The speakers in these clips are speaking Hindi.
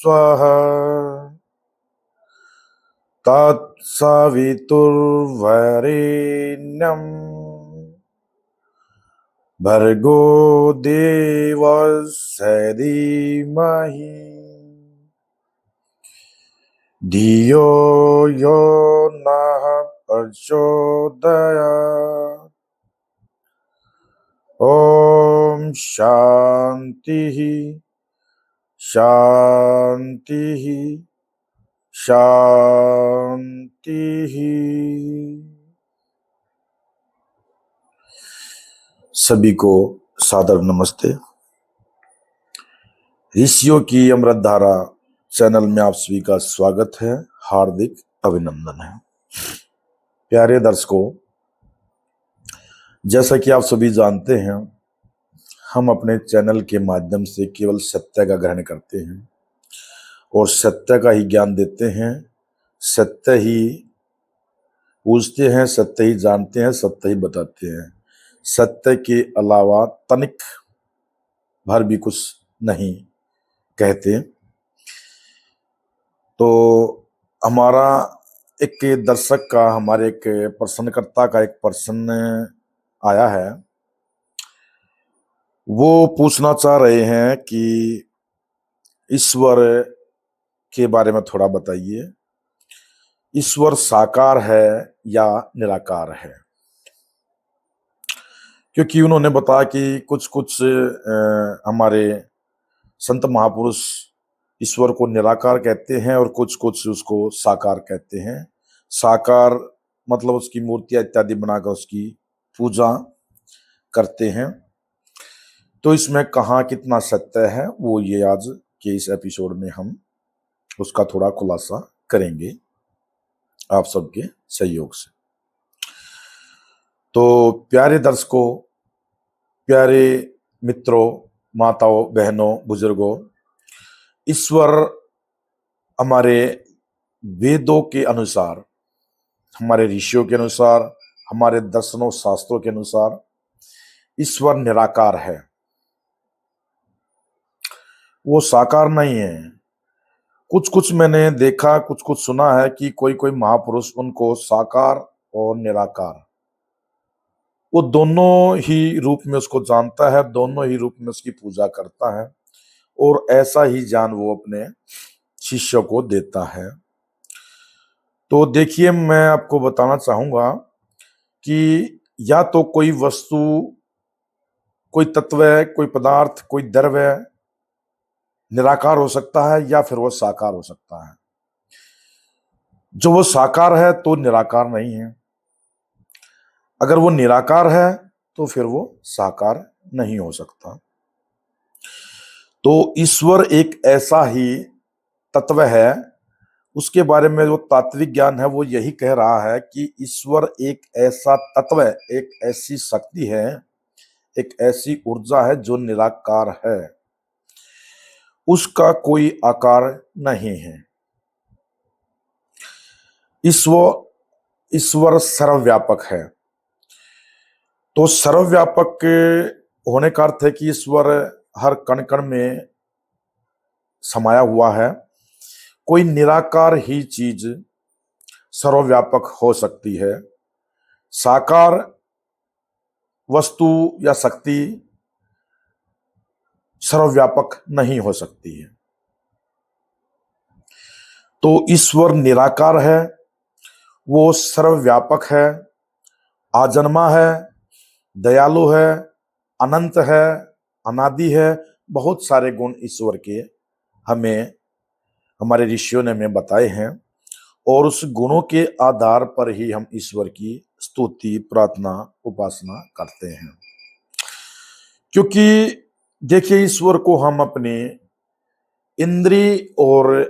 स्वाहा तत्सवितुर्वरेण्यं भर्गो देवस्य धीमहि धियो यो नः प्रचोदयात्। ओम शांति शांति शांति। सभी को सादर नमस्ते। ऋषियों की अमृत धारा चैनल में आप सभी का स्वागत है, हार्दिक अभिनंदन है। प्यारे दर्शकों, जैसा कि आप सभी जानते हैं, हम अपने चैनल के माध्यम से केवल सत्य का ग्रहण करते हैं और सत्य का ही ज्ञान देते हैं, सत्य ही पूछते हैं, सत्य ही जानते हैं, सत्य ही बताते हैं। सत्य के अलावा तनिक भर भी कुछ नहीं कहते। तो हमारा एक दर्शक का, हमारे एक प्रश्नकर्ता का एक प्रश्न आया है। वो पूछना चाह रहे हैं कि ईश्वर के बारे में थोड़ा बताइए, ईश्वर साकार है या निराकार है। क्योंकि उन्होंने बताया कि कुछ कुछ हमारे संत महापुरुष ईश्वर को निराकार कहते हैं और कुछ कुछ उसको साकार कहते हैं। साकार मतलब उसकी मूर्तियां इत्यादि बनाकर उसकी पूजा करते हैं। तो इसमें कहाँ कितना सत्य है, वो ये आज के इस एपिसोड में हम उसका थोड़ा खुलासा करेंगे आप सबके सहयोग से। तो प्यारे दर्शकों, प्यारे मित्रों, माताओं, बहनों, बुजुर्गों, ईश्वर हमारे वेदों के अनुसार, हमारे ऋषियों के अनुसार, हमारे दर्शनों शास्त्रों के अनुसार ईश्वर निराकार है, वो साकार नहीं है। कुछ कुछ मैंने देखा, कुछ कुछ सुना है कि कोई कोई महापुरुष उनको साकार और निराकार, वो दोनों ही रूप में उसको जानता है, दोनों ही रूप में उसकी पूजा करता है और ऐसा ही ज्ञान वो अपने शिष्यों को देता है। तो देखिए, मैं आपको बताना चाहूंगा कि या तो कोई वस्तु, कोई तत्व, कोई पदार्थ, कोई द्रव्य निराकार हो सकता है या फिर वो साकार हो सकता है। जो वो साकार है तो निराकार नहीं है, अगर वो निराकार है तो फिर वो साकार नहीं हो सकता। तो ईश्वर एक ऐसा ही तत्व है, उसके बारे में जो तात्विक ज्ञान है वो यही कह रहा है कि ईश्वर एक ऐसा तत्व है, एक ऐसी शक्ति है, एक ऐसी ऊर्जा है जो निराकार है, उसका कोई आकार नहीं है। ईश्वर सर्वव्यापक है। तो सर्वव्यापक के होने का अर्थ है कि ईश्वर हर कण कण में समाया हुआ है। कोई निराकार ही चीज सर्वव्यापक हो सकती है, साकार वस्तु या शक्ति सर्वव्यापक नहीं हो सकती है। तो ईश्वर निराकार है, वो सर्वव्यापक है, आजन्मा है, दयालु है, अनंत है, अनादि है। बहुत सारे गुण ईश्वर के हमें हमारे ऋषियों ने हमें बताए हैं और उस गुणों के आधार पर ही हम ईश्वर की स्तुति, प्रार्थना, उपासना करते हैं। क्योंकि देखिए, ईश्वर को हम अपने इंद्रिय और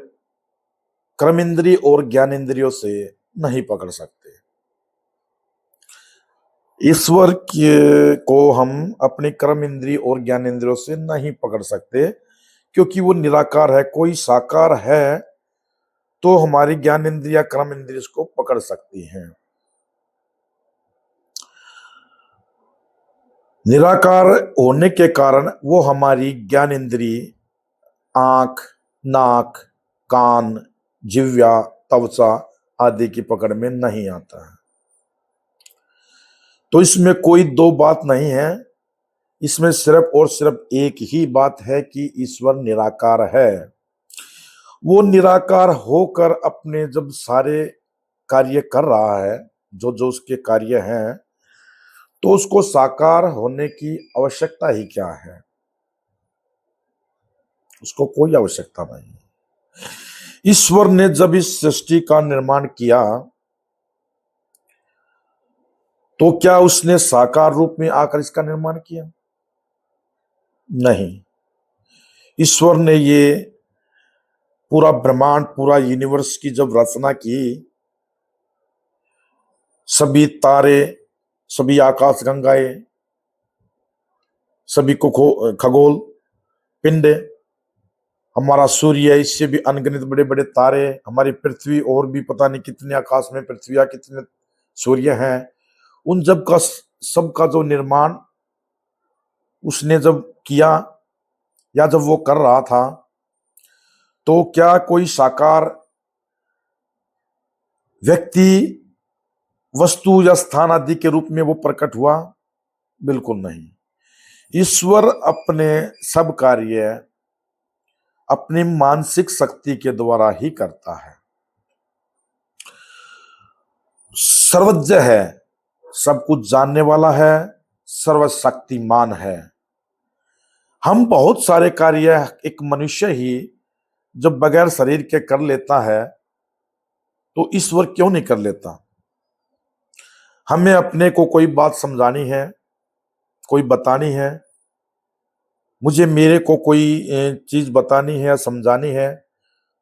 कर्म इंद्रिय और ज्ञान इंद्रियों से नहीं पकड़ सकते। ईश्वर को हम अपने कर्म इंद्रिय और ज्ञान इंद्रियों से नहीं पकड़ सकते, क्योंकि वो निराकार है। कोई साकार है तो हमारी ज्ञान इंद्रिया, कर्म इंद्रिय इसको पकड़ सकती हैं। निराकार होने के कारण वो हमारी ज्ञान इंद्रिय, आंख, नाक, कान, जिह्वा, त्वचा आदि की पकड़ में नहीं आता है। तो इसमें कोई दो बात नहीं है, इसमें सिर्फ और सिर्फ एक ही बात है कि ईश्वर निराकार है। वो निराकार होकर अपने जब सारे कार्य कर रहा है, जो जो उसके कार्य हैं, तो उसको साकार होने की आवश्यकता ही क्या है? उसको कोई आवश्यकता नहीं। ईश्वर ने जब इस सृष्टि का निर्माण किया तो क्या उसने साकार रूप में आकर इसका निर्माण किया? नहीं। ईश्वर ने ये पूरा ब्रह्मांड, पूरा यूनिवर्स की जब रचना की, सभी तारे, सभी आकाश गंगाएं, सभी को खगोल पिंड, हमारा सूर्य, इससे भी अनगिनत बड़े बड़े तारे, हमारी पृथ्वी, और भी पता नहीं कितने आकाश में पृथ्वियां, कितने सूर्य हैं, उन जब का सबका जो निर्माण उसने जब किया या जब वो कर रहा था, तो क्या कोई साकार व्यक्ति, वस्तु या स्थान आदि के रूप में वो प्रकट हुआ? बिल्कुल नहीं। ईश्वर अपने सब कार्य अपनी मानसिक शक्ति के द्वारा ही करता है। सर्वज्ञ है, सब कुछ जानने वाला है, सर्वशक्तिमान है। हम बहुत सारे कार्य एक मनुष्य ही जब बगैर शरीर के कर लेता है, तो ईश्वर क्यों नहीं कर लेता? हमें अपने को कोई बात समझानी है, कोई बतानी है, मुझे मेरे को कोई चीज बतानी है, समझानी है,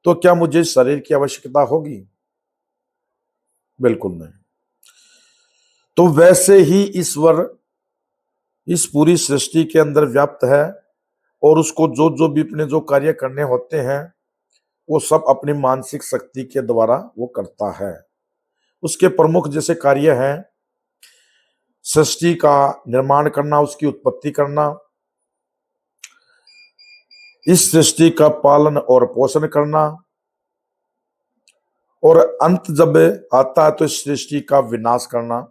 तो क्या मुझे शरीर की आवश्यकता होगी? बिल्कुल नहीं। तो वैसे ही ईश्वर इस पूरी सृष्टि के अंदर व्याप्त है, और उसको जो जो भी अपने जो कार्य करने होते हैं वो सब अपनी मानसिक शक्ति के द्वारा वो करता है। उसके प्रमुख जैसे कार्य हैं, सृष्टि का निर्माण करना, उसकी उत्पत्ति करना, इस सृष्टि का पालन और पोषण करना, और अंत जब आता है तो इस सृष्टि का विनाश करना।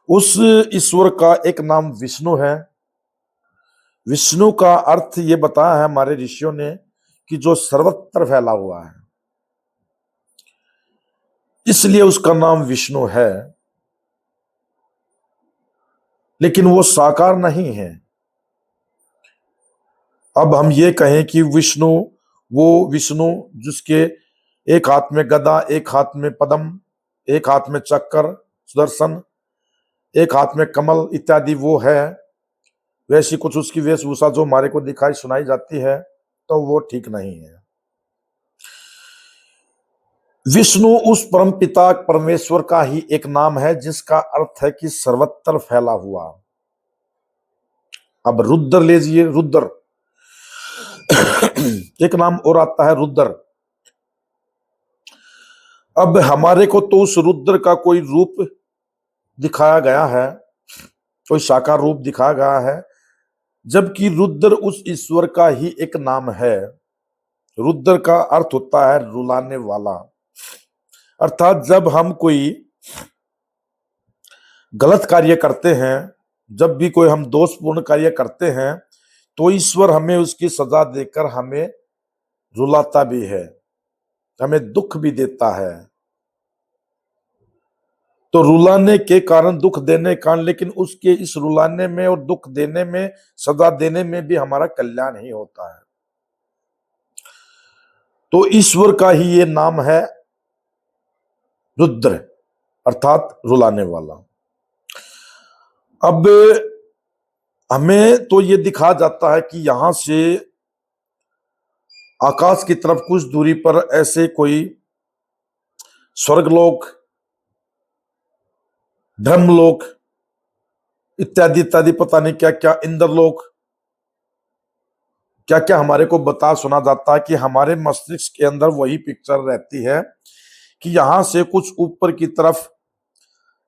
उस ईश्वर का एक नाम विष्णु है। विष्णु का अर्थ ये बताया है हमारे ऋषियों ने कि जो सर्वत्र फैला हुआ है, इसलिए उसका नाम विष्णु है। लेकिन वो साकार नहीं है। अब हम ये कहें कि विष्णु, वो विष्णु जिसके एक हाथ में गदा, एक हाथ में पद्म, एक हाथ में चक्र सुदर्शन, एक हाथ में कमल इत्यादि वो है, वैसी कुछ उसकी वेशभूषा जो हमारे को दिखाई सुनाई जाती है, तो वो ठीक नहीं है। विष्णु उस परम पिता परमेश्वर का ही एक नाम है जिसका अर्थ है कि सर्वत्र फैला हुआ। अब रुद्र लीजिए, रुद्र एक नाम और आता है रुद्र। अब हमारे को तो उस रुद्र का कोई रूप दिखाया गया है, कोई साकार रूप दिखाया गया है, जबकि रुद्र उस ईश्वर का ही एक नाम है। रुद्र का अर्थ होता है रुलाने वाला। अर्थात जब हम कोई गलत कार्य करते हैं, जब भी कोई हम दोषपूर्ण कार्य करते हैं, तो ईश्वर हमें उसकी सजा देकर हमें रुलाता भी है, हमें दुख भी देता है। तो रुलाने के कारण, दुख देने के कारण, लेकिन उसके इस रुलाने में और दुख देने में, सजा देने में भी हमारा कल्याण ही होता है। तो ईश्वर का ही ये नाम है रुद्र, अर्थात रुलाने वाला। अब हमें तो ये दिखा जाता है कि यहां से आकाश की तरफ कुछ दूरी पर ऐसे कोई स्वर्गलोक, ब्रह्मलोक इत्यादि इत्यादि, पता नहीं क्या क्या, इंद्रलोक, क्या क्या हमारे को बता सुना जाता है कि हमारे मस्तिष्क के अंदर वही पिक्चर रहती है कि यहां से कुछ ऊपर की तरफ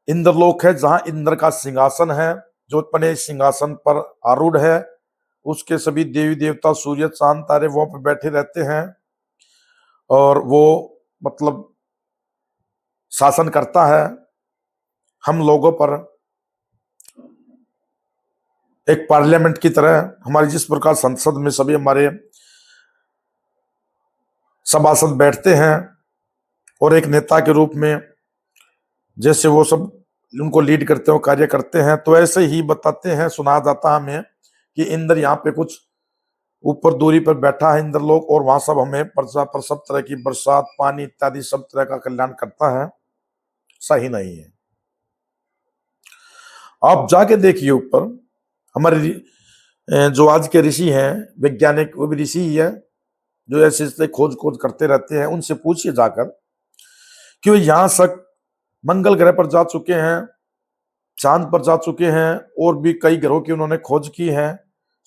इंद्रलोक है, जहां इंद्र का सिंहासन है, जो अपने सिंहासन पर आरूढ़ है, उसके सभी देवी देवता, सूर्य, चांद, तारे वहां पे बैठे रहते हैं और वो मतलब शासन करता है हम लोगों पर, एक पार्लियामेंट की तरह। हमारी जिस प्रकार संसद में सभी हमारे सभासद बैठते हैं और एक नेता के रूप में जैसे वो सब उनको लीड करते हैं, कार्य करते हैं, तो ऐसे ही बताते हैं, सुना जाता है हमें कि इंद्र यहाँ पे कुछ ऊपर दूरी पर बैठा है इंद्रलोक, और वहां सब हमें प्रजा पर सब तरह की बरसात, पानी इत्यादि सब तरह का कल्याण करता है। सही नहीं है। आप जाके देखिए ऊपर, हमारे जो आज के ऋषि हैं, वैज्ञानिक, वो भी ऋषि ही है, जो ऐसे ऐसे खोज खोज करते रहते हैं। उनसे पूछिए जाकर कि वो यहाँ तक मंगल ग्रह पर जा चुके हैं, चांद पर जा चुके हैं, और भी कई ग्रहों की उन्होंने खोज की है,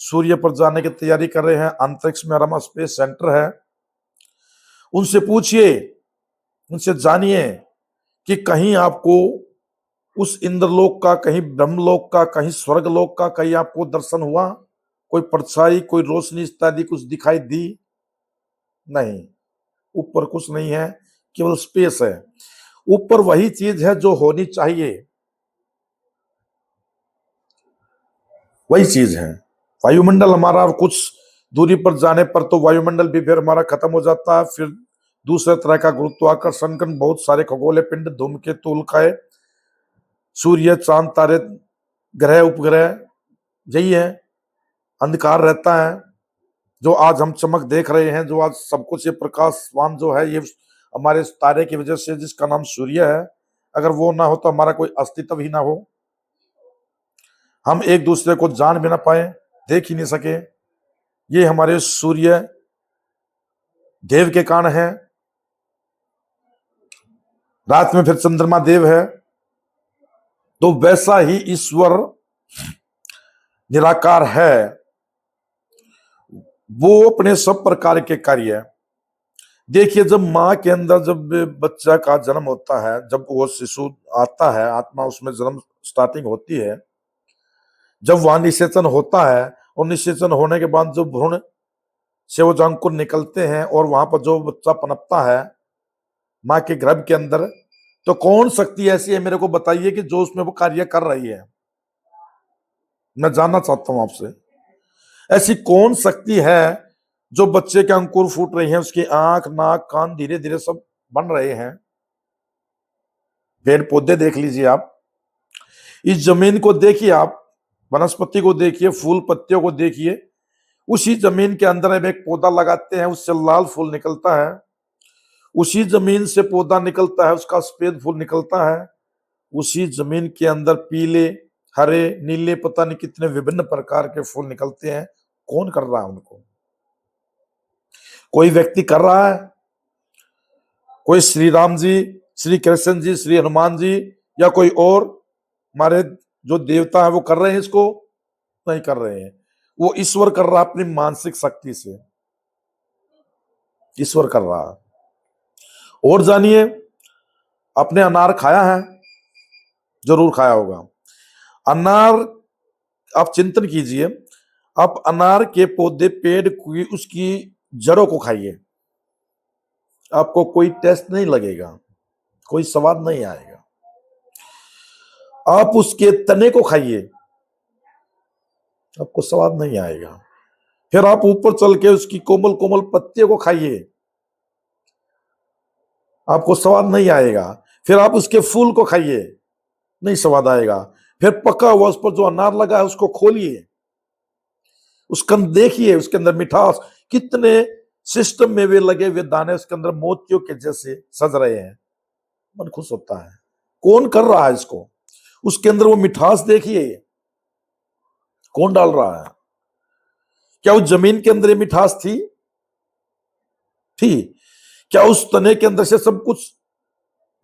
सूर्य पर जाने की तैयारी कर रहे हैं, अंतरिक्ष में हमारा स्पेस सेंटर है। उनसे पूछिए, उनसे जानिए कि कहीं आपको उस इंद्रलोक का, कहीं ब्रह्मलोक का, कहीं स्वर्गलोक का कहीं आपको दर्शन हुआ? कोई परछाई, कोई रोशनी इत्यादि कुछ दिखाई दी? नहीं, ऊपर कुछ नहीं है, केवल स्पेस है। ऊपर वही चीज है जो होनी चाहिए, वही चीज है। वायुमंडल हमारा, और कुछ दूरी पर जाने पर तो वायुमंडल भी फिर हमारा खत्म हो जाता है। फिर दूसरे तरह का गुरुत्वाकर्षण कण, बहुत सारे खगोलीय पिंड, धूमकेतु, उल्काएं, सूर्य, चांद, तारे, ग्रह, उपग्रह, यही है। अंधकार रहता है। जो आज हम चमक देख रहे हैं, जो आज सब कुछ ये प्रकाशवान जो है, ये हमारे तारे की वजह से, जिसका नाम सूर्य है। अगर वो ना हो तो हमारा कोई अस्तित्व ही ना हो, हम एक दूसरे को जान भी ना पाए, देख ही नहीं सके। ये हमारे सूर्य देव के कारण है। रात में फिर चंद्रमा देव है। तो वैसा ही ईश्वर निराकार है, वो अपने सब प्रकार के कार्य। देखिए, जब माँ के अंदर जब बच्चा का जन्म होता है, जब वो शिशु आता है, आत्मा उसमें जन्म स्टार्टिंग होती है, जब वहां निषेचन होता है, और निषेचन होने के बाद जो भ्रूण से वो जो अंकुर निकलते हैं और वहां पर जो बच्चा पनपता है माँ के गर्भ के अंदर, तो कौन शक्ति ऐसी है, मेरे को बताइए, कि जो उसमें वो कार्य कर रही है? मैं जानना चाहता हूं आपसे, ऐसी कौन शक्ति है जो बच्चे के अंकुर फूट रही है, उसकी आंख, नाक, कान धीरे धीरे सब बन रहे हैं। पेड़ पौधे देख लीजिए आप, इस जमीन को देखिए आप, वनस्पति को देखिए, फूल पत्तियों को देखिए। उसी जमीन के अंदर हम एक पौधा लगाते हैं, उससे लाल फूल निकलता है। उसी जमीन से पौधा निकलता है, उसका सफेद फूल निकलता है। उसी जमीन के अंदर पीले, हरे, नीले, पता नहीं कितने विभिन्न प्रकार के फूल निकलते हैं। कौन कर रहा है उनको? कोई व्यक्ति कर रहा है? कोई श्री राम जी, श्री कृष्ण जी, श्री हनुमान जी, या कोई और हमारे जो देवता है वो कर रहे हैं इसको? नहीं कर रहे हैं। वो ईश्वर कर रहा है, अपनी मानसिक शक्ति से ईश्वर कर रहा है। और जानिए, आपने अनार खाया है? जरूर खाया होगा। अनार, आप चिंतन कीजिए, आप अनार के पौधे, पेड़ की उसकी जड़ों को खाइए, आपको कोई टेस्ट नहीं लगेगा, कोई स्वाद नहीं आएगा। आप उसके तने को खाइए, आपको स्वाद नहीं आएगा। फिर आप ऊपर चल के उसकी कोमल कोमल पत्तियों को खाइए, आपको स्वाद नहीं आएगा। फिर आप उसके फूल को खाइए, नहीं स्वाद आएगा। फिर पका हुआ उस पर जो अनार लगा है उसको खोलिए, उसके अंदर देखिए, उसके अंदर मिठास, कितने सिस्टम में वे लगे हुए दाने उसके अंदर मोतियों के जैसे सज रहे हैं, मन खुश होता है। कौन कर रहा है इसको? उसके अंदर वो मिठास देखिए, कौन डाल रहा है? क्या उस जमीन के अंदर ये मिठास थी? थी। क्या उस तने के अंदर से सब कुछ,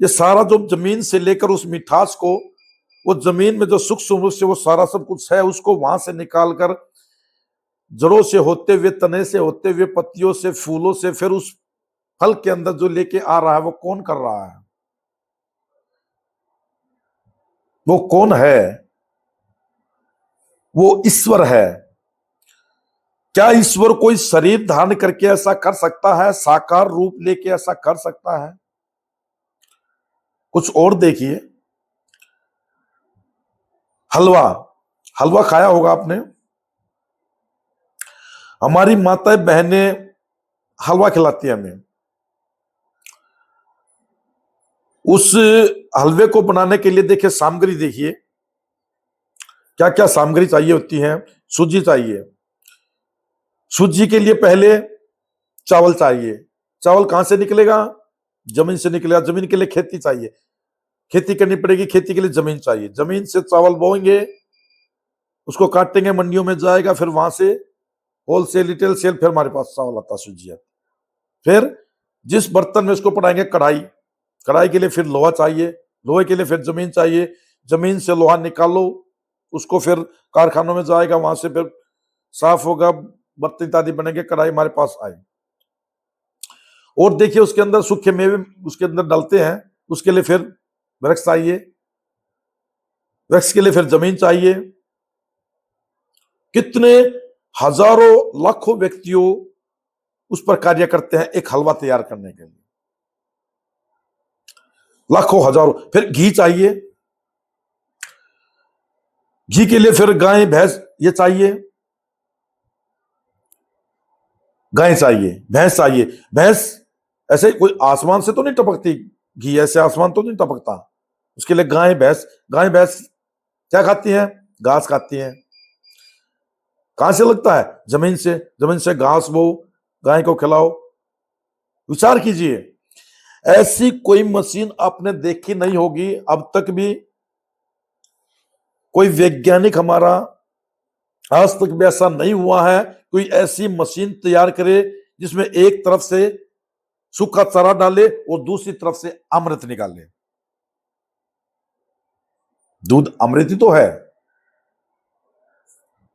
ये सारा जो जमीन से लेकर उस मिठास को, वो जमीन में जो सूक्ष्म से वो सारा सब कुछ है, उसको वहां से निकालकर जड़ों से होते हुए, तने से होते हुए, पत्तियों से, फूलों से, फिर उस फल के अंदर जो लेके आ रहा है, वो कौन कर रहा है? वो कौन है? वो ईश्वर है। क्या ईश्वर कोई शरीर धारण करके ऐसा कर सकता है, साकार रूप लेके ऐसा कर सकता है? कुछ और देखिए, हलवा, हलवा खाया होगा आपने। हमारी माताएं बहनें हलवा खिलाती है हमें। उस हलवे को बनाने के लिए देखिए सामग्री देखिए, क्या क्या सामग्री चाहिए होती है। सूजी चाहिए, सूजी के लिए पहले चावल चाहिए। चावल कहां से निकलेगा? जमीन से निकलेगा। जमीन के लिए खेती चाहिए, खेती करनी पड़ेगी, खेती के लिए जमीन चाहिए। जमीन से चावल बोएंगे, उसको काटेंगे, मंडियों में जाएगा, फिर वहां से होलसेल रिटेल सेल, फिर हमारे पास चावल आता, सूजी आता। फिर जिस बर्तन में इसको पड़ाएंगे, कढ़ाई, कढ़ाई के लिए फिर लोहा चाहिए, लोहे के लिए फिर जमीन चाहिए, जमीन से लोहा निकालो, उसको फिर कारखानों में जाएगा, वहां से फिर साफ होगा, बर्तन इत्यादि बनेंगे, कढ़ाई हमारे पास आए। और देखिए उसके अंदर सूखे मेवे उसके अंदर डालते हैं, उसके लिए फिर वृक्ष चाहिए, वृक्ष के लिए फिर जमीन चाहिए। कितने हजारों लाखों व्यक्तियों उस पर कार्य करते हैं एक हलवा तैयार करने के लिए, लाखों हजारों। फिर घी चाहिए, घी के लिए फिर गाय भैंस ये चाहिए, गाय चाहिए, भैंस चाहिए। भैंस ऐसे कोई आसमान से तो नहीं टपकती, घी ऐसे आसमान तो नहीं टपकता, उसके लिए गाय भैंस। गाय भैंस क्या खाती हैं? घास खाती हैं। कहां से लगता है? जमीन से। जमीन से घास बो, गाय को खिलाओ। विचार कीजिए, ऐसी कोई मशीन आपने देखी नहीं होगी अब तक भी, कोई वैज्ञानिक हमारा आज तक भी ऐसा नहीं हुआ है कोई ऐसी मशीन तैयार करे जिसमें एक तरफ से सूखा चारा डाले और दूसरी तरफ से अमृत निकाले। दूध अमृत ही तो है।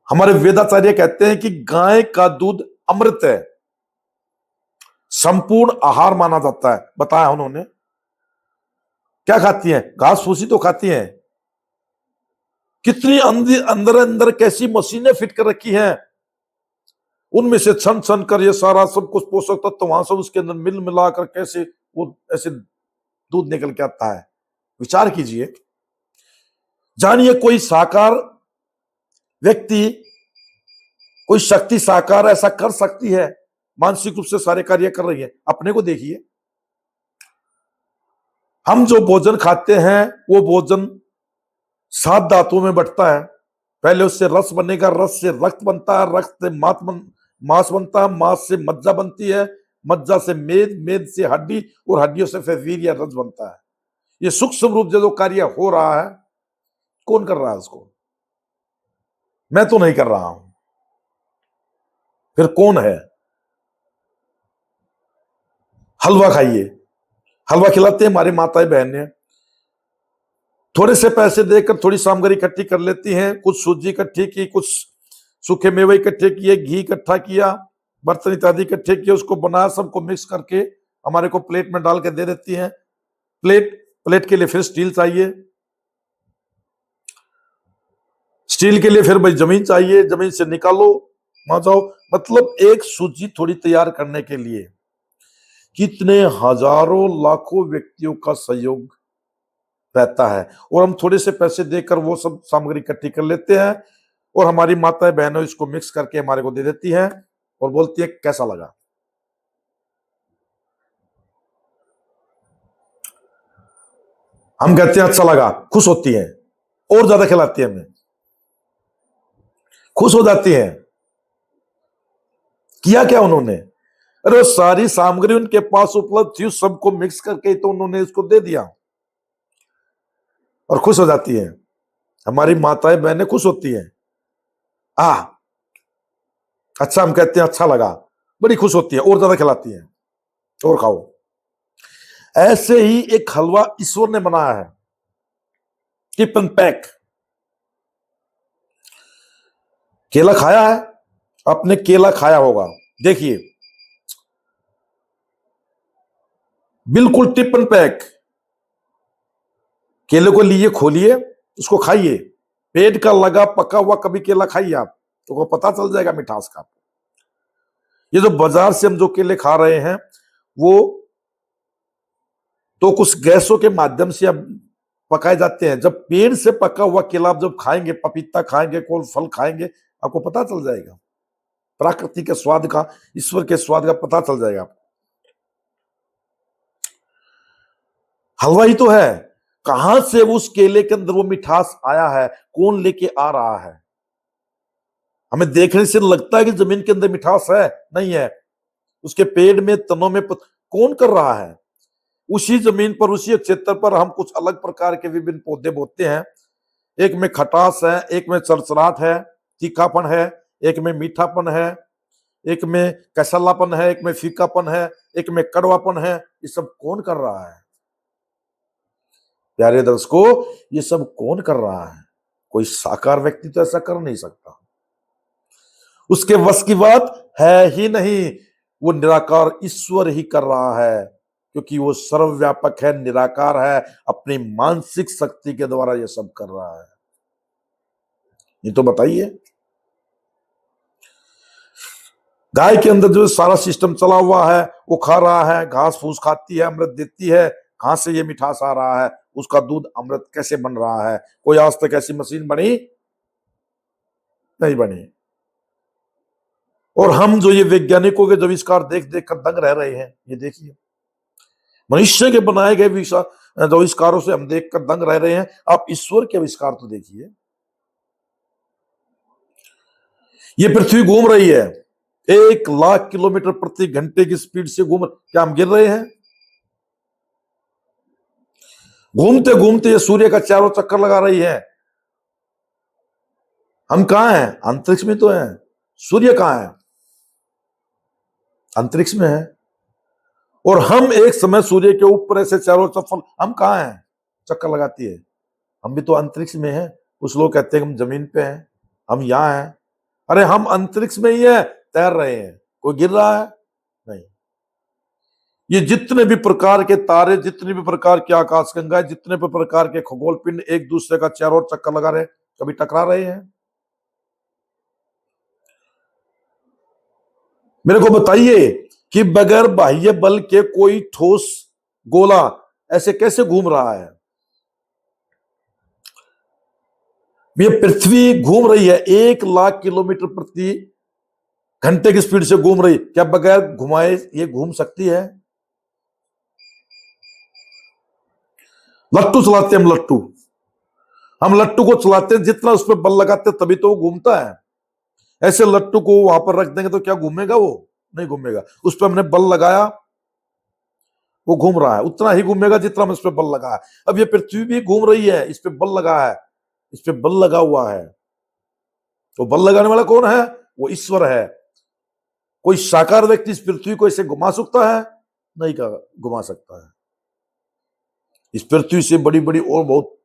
हमारे वेदाचार्य कहते हैं कि गाय का दूध अमृत है, संपूर्ण आहार माना जाता है। बताया उन्होंने। क्या खाती हैं? घास फूसी तो खाती हैं। कितनी अंदर अंदर कैसी मशीनें फिट कर रखी हैं, उनमें से छन छन कर ये सारा सब कुछ पोषक तत्व वहां सब उसके अंदर मिल मिलाकर कैसे वो ऐसे दूध निकल के आता है। विचार कीजिए, जानिए कोई साकार व्यक्ति, कोई शक्ति साकार ऐसा कर सकती है, मानसिक रूप से सारे कार्य कर रही है। अपने को देखिए, हम जो भोजन खाते हैं वो भोजन 7 धातुओं में बंटता है। पहले उससे रस बनेगा, रस से रक्त बनता है, रक्त से मांस बनता है, मांस से मज्जा बनती है, मज्जा से मेद, मेद से हड्डी, और हड्डियों से फिर वीर्य या रज बनता है। ये सूक्ष्म रूप से जो कार्य हो रहा है, कौन कर रहा है उसको? मैं तो नहीं कर रहा हूं, फिर कौन है? हलवा खाइए, हलवा खिलाते हैं हमारी माताएं बहनें, थोड़े से पैसे देकर थोड़ी सामग्री इकट्ठी कर लेती हैं, कुछ सूजी इकट्ठी की, कुछ सूखे मेवे इकट्ठे किए, घी इकट्ठा किया, बर्तन इत्यादि इकट्ठे किए, उसको बनाया, सबको मिक्स करके हमारे को प्लेट में डाल के दे देती हैं। प्लेट के लिए फिर स्टील चाहिए, स्टील के लिए फिर भाई जमीन चाहिए, जमीन से निकालो, वहां जाओ। मतलब एक सूजी थोड़ी तैयार करने के लिए कितने हजारों लाखों व्यक्तियों का सहयोग रहता है, और हम थोड़े से पैसे देकर वो सब सामग्री इकट्ठी कर लेते हैं, और हमारी माताएं बहनों इसको मिक्स करके हमारे को दे देती हैं और बोलती है कैसा लगा? हम कहते हैं अच्छा लगा, खुश होती है, और ज्यादा खिलाती है, हमें खुश हो जाती है। किया क्या उन्होंने? अरे सारी सामग्री उनके पास उपलब्ध थी, सबको मिक्स करके तो उन्होंने इसको दे दिया और खुश हो जाती है। हमारी माताएं बहनें खुश होती हैं। अच्छा, हम कहते हैं अच्छा लगा, बड़ी खुश होती है, और ज्यादा खिलाती है, और खाओ। ऐसे ही एक हलवा ईश्वर ने बनाया है, टिप एंड पैक। केला खाया है आपने? केला खाया होगा। देखिए, बिल्कुल टिप एंड पैक। केले को लिए, खोलिए, उसको खाइए। पेट का लगा पका हुआ कभी केला खाइए आप, तो को पता चल जाएगा मिठास का। ये जो बाजार से हम जो केले खा रहे हैं वो तो कुछ गैसों के माध्यम से अब पकाए जाते हैं। जब पेड़ से पका हुआ केला आप जब खाएंगे, पपीता खाएंगे, कोई फल खाएंगे, आपको पता चल जाएगा प्रकृति के स्वाद का, ईश्वर के स्वाद का पता चल जाएगा आपको। हलवा ही तो है, कहां से उस केले के अंदर वो मिठास आया है, कौन लेके आ रहा है? हमें देखने से लगता है कि जमीन के अंदर मिठास है, नहीं है। उसके पेड़ में, तनों में कौन कर रहा है? उसी जमीन पर, उसी क्षेत्र पर हम कुछ अलग प्रकार के विभिन्न पौधे बोते हैं। एक में खटास है, एक में चरचराहट है, तीखापन है, एक में मीठापन है, एक में कसलापन है, एक में फीकापन है, एक में कड़वापन है। ये सब कौन कर रहा है प्यारे दर्शकों? ये सब कौन कर रहा है? कोई साकार व्यक्ति तो ऐसा कर नहीं सकता, उसके वश की बात है ही नहीं। वो निराकार ईश्वर ही कर रहा है, क्योंकि वो सर्वव्यापक है, निराकार है, अपनी मानसिक शक्ति के द्वारा ये सब कर रहा है। ये तो बताइए, गाय के अंदर जो सारा सिस्टम चला हुआ है, वो खा रहा है, घास फूस खाती है, अमृत देती है, कहां से ये मिठास आ रहा है? उसका दूध अमृत कैसे बन रहा है? कोई आज तक ऐसी मशीन बनी नहीं बनी। और हम जो ये वैज्ञानिकों के जो आविष्कार देख देख कर दंग रह रहे हैं, ये देखिए मनुष्य के बनाए गए जो आविष्कारों से हम देख कर दंग रह रहे हैं। आप ईश्वर के आविष्कार तो देखिए। ये पृथ्वी घूम रही है 1,00,000 किलोमीटर प्रति घंटे की स्पीड से क्या हम गिर रहे हैं? घूमते घूमते ये सूर्य का चारों चक्कर लगा रही है। हम कहां हैं? अंतरिक्ष में तो हैं। सूर्य कहां है? अंतरिक्ष में है। और हम एक समय सूर्य के ऊपर ऐसे चारों चक्कर, हम कहां हैं? चक्कर लगाती है। हम भी तो अंतरिक्ष में हैं। कुछ लोग कहते हैं हम जमीन पे हैं, हम यहां हैं। अरे हम अंतरिक्ष में ही है, तैर रहे हैं। कोई गिर रहा है? नहीं। ये जितने भी प्रकार के तारे, जितने भी प्रकार की आकाशगंगा, जितने भी प्रकार के खगोल पिंड एक दूसरे का चारों ओर चक्कर लगा रहे, कभी टकरा रहे हैं? मेरे को बताइए कि बगैर बाह्य बल के कोई ठोस गोला ऐसे कैसे घूम रहा है? ये पृथ्वी घूम रही है 1,00,000 किलोमीटर प्रति घंटे की स्पीड से घूम रही, क्या बगैर घुमाए ये घूम सकती है? लट्टू चलाते हैं हम लट्टू को चलाते हैं, जितना उस पर बल लगाते हैं तभी तो वो घूमता है। ऐसे लट्टू को वहां पर रख देंगे तो क्या घूमेगा? वो नहीं घूमेगा। उस पर हमने बल लगाया, वो घूम रहा है, उतना ही घूमेगा जितना हम इस पर बल लगाया। अब ये पृथ्वी भी घूम रही है, इस पे बल लगा है, इस पे बल लगा हुआ है। तो बल लगाने वाला कौन है? वो ईश्वर है। कोई साकार व्यक्ति इस पृथ्वी को ऐसे घुमा सकता है? नहीं घुमा सकता है। इस पृथ्वी से बड़ी बड़ी और बहुत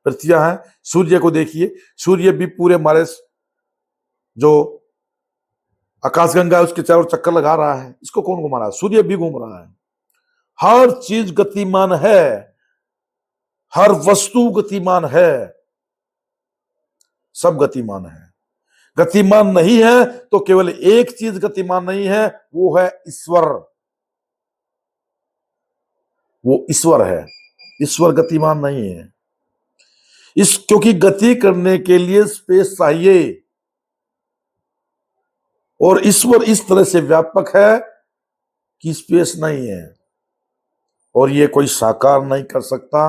पृथ्वियां हैं। सूर्य को देखिए, सूर्य भी पूरे हमारे जो आकाशगंगा है उसके चारों चक्कर लगा रहा है। इसको कौन घुमा रहा है? सूर्य भी घूम रहा है। हर चीज गतिमान है, हर वस्तु गतिमान है, सब गतिमान है। गतिमान नहीं है तो केवल एक चीज गतिमान नहीं है, वो है ईश्वर। वो ईश्वर है, ईश्वर गतिमान नहीं है। क्योंकि गति करने के लिए स्पेस चाहिए, और ईश्वर इस तरह से व्यापक है कि स्पेस नहीं है। और ये कोई साकार नहीं कर सकता,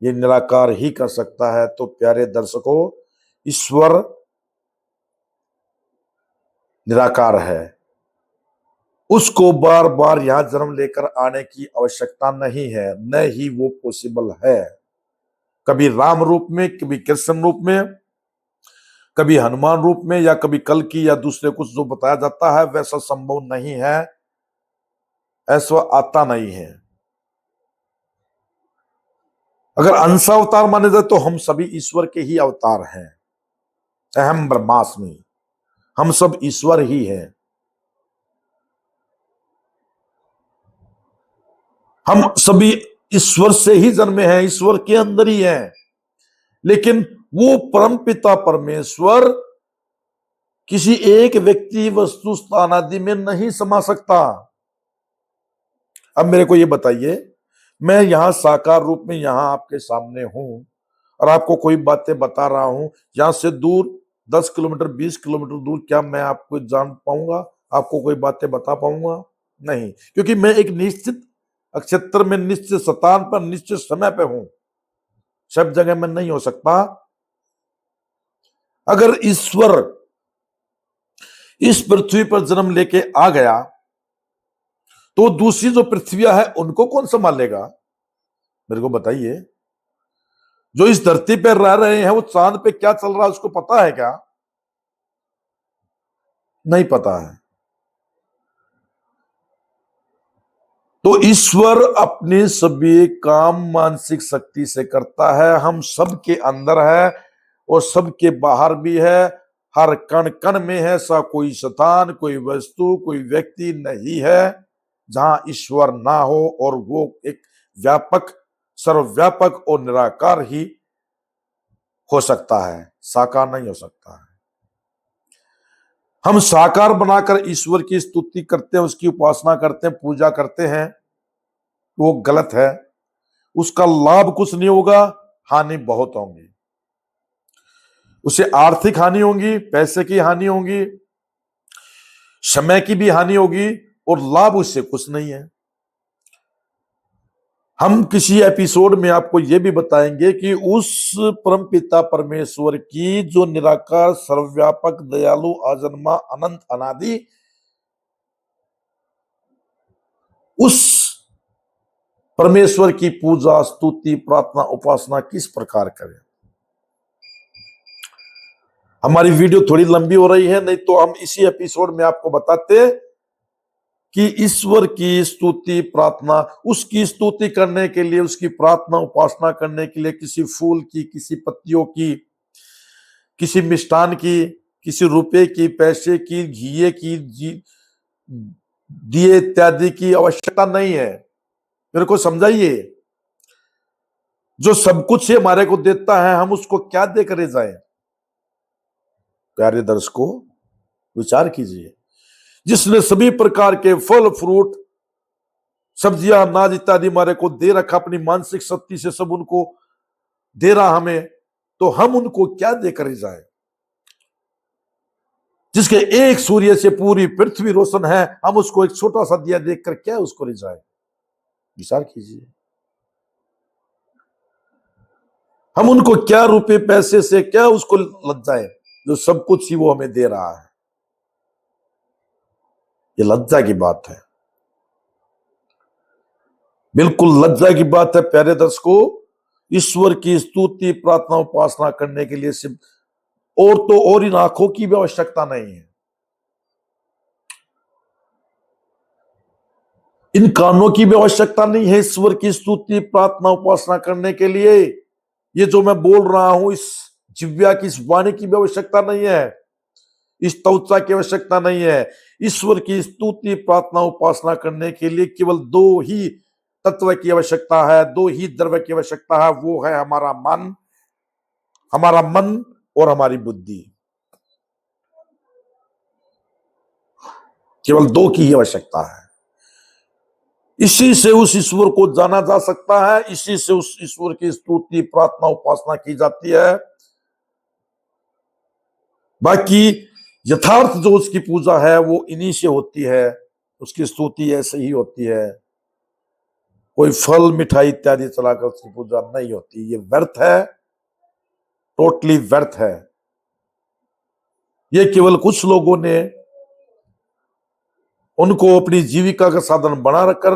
ये निराकार ही कर सकता है। तो प्यारे दर्शकों, ईश्वर निराकार है, उसको बार बार यहां जन्म लेकर आने की आवश्यकता नहीं है, न ही वो पॉसिबल है। कभी राम रूप में, कभी कृष्ण रूप में, कभी हनुमान रूप में, या कभी कल की या दूसरे कुछ जो बताया जाता है, वैसा संभव नहीं है, ऐसा आता नहीं है। अगर अंशावतार माने जाए तो हम सभी ईश्वर के ही अवतार हैं। अहम ब्रह्मास्मि, हम सब ईश्वर ही हैं। हम सभी ईश्वर से ही जन्मे हैं, ईश्वर के अंदर ही हैं। लेकिन वो परमपिता परमेश्वर किसी एक व्यक्ति वस्तु स्थान आदि में नहीं समा सकता। अब मेरे को ये बताइए, मैं यहां साकार रूप में यहां आपके सामने हूं और आपको कोई बातें बता रहा हूं, यहां से दूर 10 किलोमीटर 20 किलोमीटर दूर, क्या मैं आपको जान पाऊंगा, आपको कोई बातें बता पाऊंगा? नहीं, क्योंकि मैं एक निश्चित क्षेत्र में, निश्चित स्थान पर, निश्चित समय पे हूं, सब जगह में नहीं हो सकता। अगर ईश्वर इस पृथ्वी पर जन्म लेके आ गया तो दूसरी जो पृथ्वियां है उनको कौन संभालेगा? मेरे को बताइए। जो इस धरती पर रह रहे हैं वो चांद पे क्या चल रहा है उसको पता है क्या? नहीं पता है। तो ईश्वर अपने सभी काम मानसिक शक्ति से करता है। हम सबके अंदर है और सबके बाहर भी है, हर कण कण में है। ऐसा कोई स्थान, कोई वस्तु, कोई व्यक्ति नहीं है जहां ईश्वर ना हो, और वो एक व्यापक, सर्वव्यापक और निराकार ही हो सकता है, साकार नहीं हो सकता है। हम साकार बनाकर ईश्वर की स्तुति करते हैं, उसकी उपासना करते हैं, पूजा करते हैं, वो गलत है। उसका लाभ कुछ नहीं होगा, हानि बहुत होंगी। उसे आर्थिक हानि होगी, पैसे की हानि होगी, समय की भी हानि होगी, और लाभ उससे कुछ नहीं है। हम किसी एपिसोड में आपको यह भी बताएंगे कि उस परमपिता परमेश्वर की जो निराकार, सर्वव्यापक, दयालु, अजन्मा, अनंत, अनादि, उस परमेश्वर की पूजा, स्तुति, प्रार्थना, उपासना किस प्रकार करें। हमारी वीडियो थोड़ी लंबी हो रही है, नहीं तो हम इसी एपिसोड में आपको बताते कि ईश्वर की स्तुति, प्रार्थना, उसकी स्तुति करने के लिए, उसकी प्रार्थना, उपासना करने के लिए किसी फूल की, किसी पत्तियों की, किसी मिष्टान की, किसी रुपए की, पैसे की, घिए की, दिए इत्यादि की आवश्यकता नहीं है। मेरे को समझाइए। जो सब कुछ हमारे को देता है, हम उसको क्या देकर जाए? प्यारे दर्शकों, विचार कीजिए। जिसने सभी प्रकार के फल, फ्रूट, सब्जियां, अनाज इत्यादि हमारे को दे रखा, अपनी मानसिक शक्ति से सब उनको दे रहा हमें, तो हम उनको क्या देकर जाए? जिसके एक सूर्य से पूरी पृथ्वी रोशन है, हम उसको एक छोटा सा दिया देखकर क्या उसको रिझाए? विचार कीजिए। हम उनको क्या रुपए पैसे से क्या उसको लज्जाए, जो सब कुछ ही वो हमें दे रहा है? ये लज्जा की बात है, बिल्कुल लज्जा की बात है। प्यारे दर्शकों, ईश्वर की स्तुति, प्रार्थना, उपासना करने के लिए सिर्फ और इन आंखों की भी आवश्यकता नहीं है, इन कानों की भी आवश्यकता नहीं है ईश्वर की स्तुति, प्रार्थना, उपासना करने के लिए। ये जो मैं बोल रहा हूं, इस जिह्वा की, इस वाणी की भी आवश्यकता नहीं है, इस त्वचा की आवश्यकता नहीं है। ईश्वर की स्तुति, प्रार्थना, उपासना करने के लिए केवल दो ही तत्व की आवश्यकता है, दो ही द्रव्य की आवश्यकता है। वो है हमारा मन, और हमारी बुद्धि। केवल दो की ही आवश्यकता है। इसी से उस ईश्वर को जाना जा सकता है, इसी से उस ईश्वर की स्तुति, प्रार्थना, उपासना की जाती है। बाकी यथार्थ जो उसकी पूजा है वो इन्हीं से होती है, उसकी स्तुति ऐसे ही होती है। कोई फल, मिठाई इत्यादि चलाकर उसकी पूजा नहीं होती। ये व्यर्थ है, टोटली व्यर्थ है। ये केवल कुछ लोगों ने उनको अपनी जीविका का साधन बना रखकर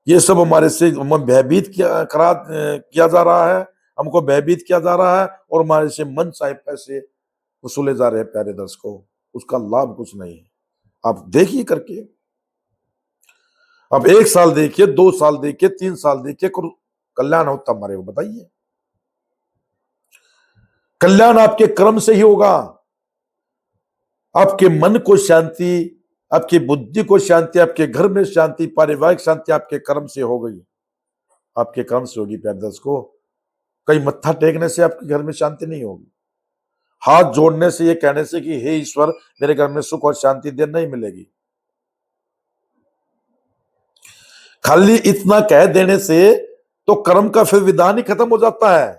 ये सब हमारे से भयभीत किया जा रहा है, हमको भयभीत किया जा रहा है, और हमारे से मन चाहे पैसे वसूले जा रहे हैं। प्यारे दर्शकों, उसका लाभ कुछ नहीं है। आप देखिए करके, अब 1 साल देखिए, 2 साल देखिए, 3 साल देखिए, कल्याण होता हमारे को बताइए। कल्याण आपके कर्म से ही होगा। आपके मन को शांति, आपकी बुद्धि को शांति, आपके घर में शांति, पारिवारिक शांति आपके कर्म से हो गई, आपके कर्म से होगी। प्यारे दर्शकों, कहीं मत्था टेकने से आपके घर में शांति नहीं होगी। हाथ जोड़ने से, ये कहने से कि हे ईश्वर मेरे घर में सुख और शांति देर नहीं मिलेगी। खाली इतना कह देने से तो कर्म का फिर विधान ही खत्म हो जाता है।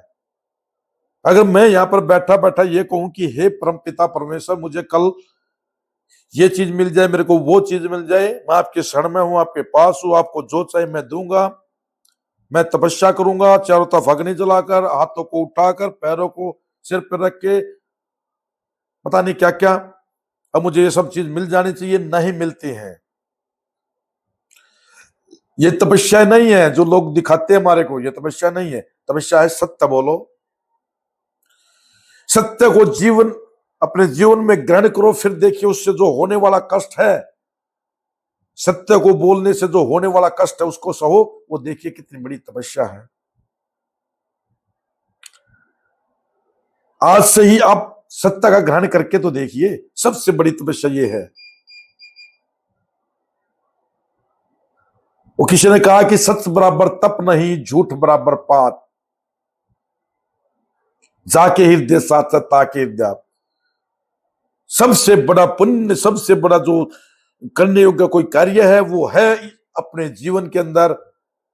अगर मैं यहां पर बैठा बैठा ये कहूं कि हे परम पिता परमेश्वर मुझे कल ये चीज मिल जाए, मेरे को वो चीज मिल जाए, मैं आपके शरण में हूं, आपके पास हूं, आपको जो चाहिए मैं दूंगा, मैं तपस्या करूंगा चारों तरफ अग्नि जलाकर, हाथों को उठाकर, पैरों को सिर पर रख के, पता नहीं क्या क्या, अब मुझे ये सब चीज मिल जानी चाहिए, नहीं मिलती है। ये तपस्या नहीं है जो लोग दिखाते हैं हमारे को, ये तपस्या नहीं है। तपस्या है सत्य बोलो, सत्य को जीवन अपने जीवन में ग्रहण करो, फिर देखिए उससे जो होने वाला कष्ट है, सत्य को बोलने से जो होने वाला कष्ट है उसको सहो, वो देखिए कितनी बड़ी तपस्या है। आज से ही आप सत्य का ग्रहण करके तो देखिए, सबसे बड़ी तपस्या ये है। वो किसी ने कहा कि सत्य बराबर तप नहीं, झूठ बराबर पात, जाके हृदय साथ ताके हृदय। सबसे बड़ा पुण्य, सबसे बड़ा जो करने योग्य कोई कार्य है वो है अपने जीवन के अंदर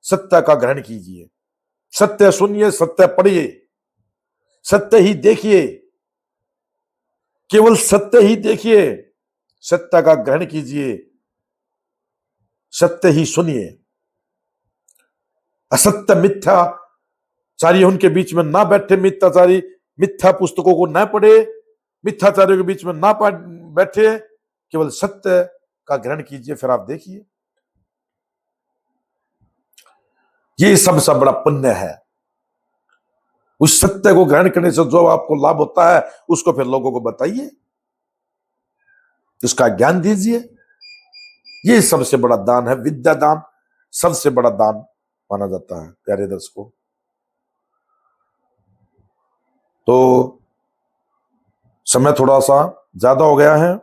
सत्य का ग्रहण कीजिए, सत्य सुनिए, सत्य पढ़िए, सत्य ही देखिए, केवल सत्य ही देखिए, सत्य का ग्रहण कीजिए, सत्य ही सुनिए। असत्य मिथ्याचारी उनके बीच में ना बैठे, मिथ्याचारी मिथ्या पुस्तकों को ना पढ़े, मिथ्याचारियों के बीच में ना बैठे, केवल सत्य का ग्रहण कीजिए, फिर आप देखिए ये सबसे बड़ा पुण्य है। उस सत्य को ग्रहण करने से जो आपको लाभ होता है उसको फिर लोगों को बताइए, उसका ज्ञान दीजिए। ये सबसे बड़ा दान है, विद्या दान सबसे बड़ा दान माना जाता है प्यारे दर्शकों। तो समय थोड़ा सा ज्यादा हो गया है,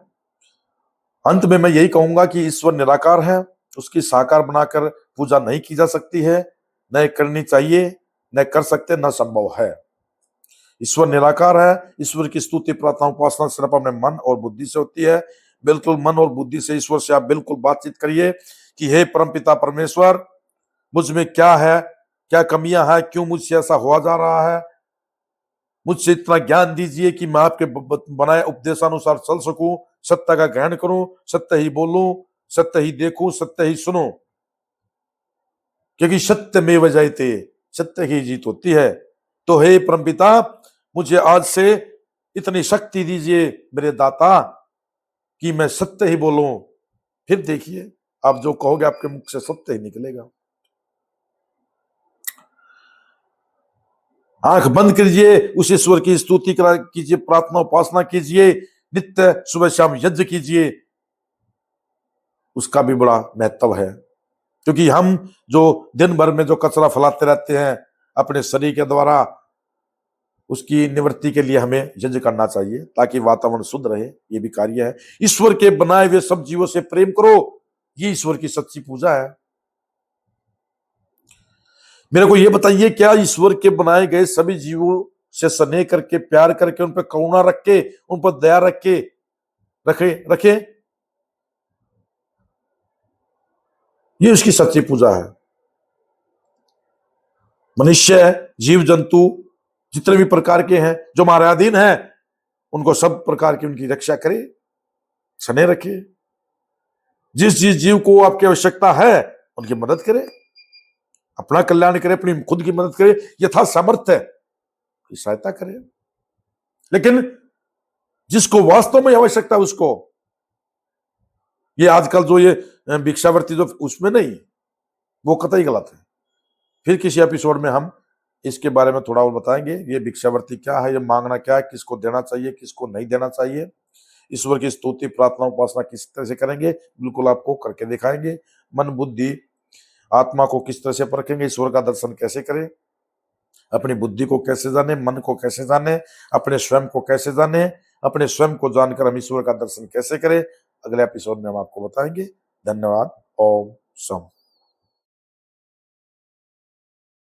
अंत में मैं यही कहूंगा कि ईश्वर निराकार है, उसकी साकार बनाकर पूजा नहीं की जा सकती है, न करनी चाहिए, न कर सकते, न संभव है। ईश्वर निराकार है, ईश्वर की स्तुति प्रार्थना उपासना सिर्फ अपने मन और बुद्धि से होती है। बिल्कुल मन और बुद्धि से ईश्वर से आप बिल्कुल बातचीत करिए कि हे परमपिता परमेश्वर मुझ में क्या है, क्या कमियां हैं, क्यों मुझसे ऐसा हुआ जा रहा है, मुझसे इतना ज्ञान दीजिए कि मैं आपके बनाए उपदेशानुसार चल सकूं, सत्य का ग्रहण करूं, सत्य ही बोलूं, सत्य ही देखूं, सत्य ही सुनूं, क्योंकि सत्य में वजहते, सत्य की जीत होती है। तो हे परमपिता मुझे आज से इतनी शक्ति दीजिए मेरे दाता कि मैं सत्य ही बोलूं, फिर देखिए आप जो कहोगे आपके मुख से सत्य ही निकलेगा। आंख बंद कीजिए, उस ईश्वर की स्तुति कीजिए, प्रार्थना उपासना कीजिए, नित्य सुबह शाम यज्ञ कीजिए, उसका भी बड़ा महत्व है। क्योंकि हम जो दिन भर में जो कचरा फैलाते रहते हैं अपने शरीर के द्वारा, उसकी निवृत्ति के लिए हमें यज्ञ करना चाहिए ताकि वातावरण शुद्ध रहे। ये भी कार्य है। ईश्वर के बनाए हुए सब जीवों से प्रेम करो, ये ईश्वर की सच्ची पूजा है। मेरे को ये बताइए, क्या ईश्वर के बनाए गए सभी जीवों से स्नेह करके, प्यार करके, उन पर करुणा रख के, उन पर दया रख के रखे, ये उसकी सच्ची पूजा है। मनुष्य, जीव जंतु जितने भी प्रकार के हैं जो हमारे अधीन हैं, उनको सब प्रकार की उनकी रक्षा करे, स्नेह रखे। जिस जिस जीव को आपकी आवश्यकता है उनकी मदद करे, अपना कल्याण करे, अपनी खुद की मदद करे, यथा सामर्थ्य है सहायता करे। लेकिन जिसको वास्तव में आवश्यकता है उसको, ये आजकल जो ये भिक्षावृत्ति जो उसमें नहीं, वो कतई गलत है। फिर किसी एपिसोड में हम इसके बारे में थोड़ा और बताएंगे, ये भिक्षावृत्ति क्या है, ये मांगना क्या है, किसको देना चाहिए, किसको नहीं देना चाहिए, ईश्वर की स्तुति प्रार्थना उपासना किस तरह से करेंगे, बिल्कुल आपको करके दिखाएंगे। मन बुद्धि आत्मा को किस तरह से परखेंगे, ईश्वर का दर्शन कैसे करें, अपनी बुद्धि को कैसे जाने, मन को कैसे जाने, अपने स्वयं को कैसे जाने, अपने स्वयं को जानकर हम ईश्वर का दर्शन कैसे करें, अगले एपिसोड में हम आपको बताएंगे। धन्यवाद। ओम सम।